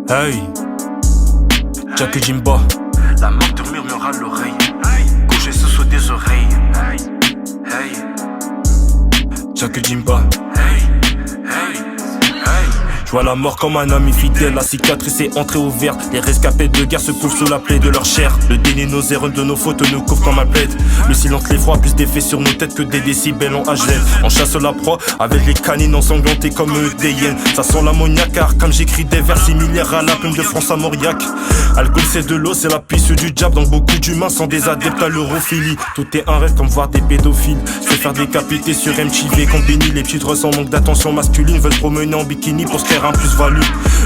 Hey, Jack et Jimba. La mort te murmura à l'oreille, couché sous des oreilles. Hey, Jack et Jimba. hey, hey, hey. Je vois la mort comme un ami fidèle, la cicatrice est entrée au vert. Les rescapés de guerre se couvrent sous la plaie de leur chair. Le déni, nos erreurs de nos fautes nous couvre comme un plaid. Le silence, l'effroi, plus d'effet sur nos têtes que des décibels en HL. On chasse la proie avec les canines ensanglantées comme des hyènes. Ça sent l'ammoniac car comme j'écris des vers similaires à la plume de France à Mauriac. Alcool c'est de l'eau, c'est la pisse du diable. Donc beaucoup d'humains sont des adeptes à l'europhilie. Tout est un rêve comme voir des pédophiles se faire décapiter sur MTV. Qu'on bénit les petites sans manque d'attention masculine, veulent promener en bikini pour se faire un plus-value.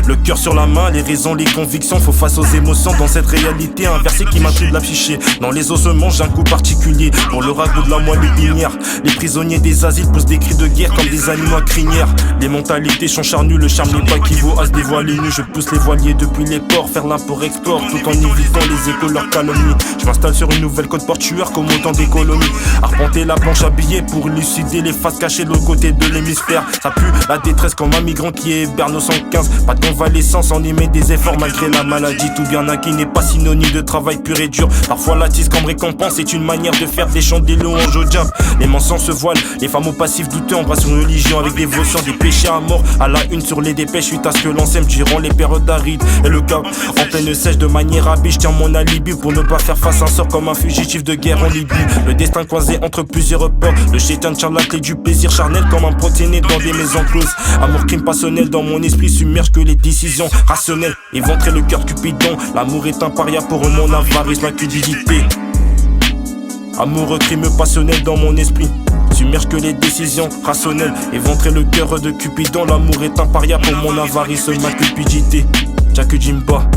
Le cœur sur la main, les raisons, les convictions, faut face aux émotions dans cette réalité inversée qui m'a de la psyché. Dans les ossements, j'ai un coup particulier pour le ragoût de la moelle épinière. Les prisonniers des asiles poussent des cris de guerre comme des animaux à crinière. Les mentalités sont charnues, le charme n'est pas équivaut à se dévoiler nu. Je pousse les voiliers depuis les ports, faire l'import-export tout en évitant les échos de leurs calomnies. Je m'installe sur une nouvelle côte portuaire comme autant des colonies. Arpenter la planche à billets pour élucider les faces cachées de l'autre côté de l'hémisphère. Ça pue la détresse comme un migrant qui hiberne au 115. Pas de convalescence, on y met des efforts malgré la maladie. Tout bien acquis n'est pas synonyme de travail pur et dur. Parfois la tisse comme récompense est une manière de faire des chants des louanges au diable. Les mensonges se voilent, les femmes au passif douteux embrassent une religion avec dévotion. Des péchés à mort à la une sur les dépêches suite à ce que l'on sème durant les périodes arides. Et le cap en pleine sèche de manière habile, je tiens mon alibi pour ne pas faire face à un sort comme un fugitif de guerre en Libye. Le destin croisé entre plusieurs peurs, le chétan tient la clé du plaisir charnel comme un protéiné dans des maisons closes. Amour crime passionnel dans mon esprit submerge que les décisions rationnelles. Éventrer le cœur cupidon, l'amour est un paria pour mon avarice, ma cupidité. Amoureux crime passionnel dans mon esprit submerge que les décisions rationnelles. Éventrer le cœur de Cupidon, l'amour est un paria pour mon avarice, ma cupidité. Jack et Jimba.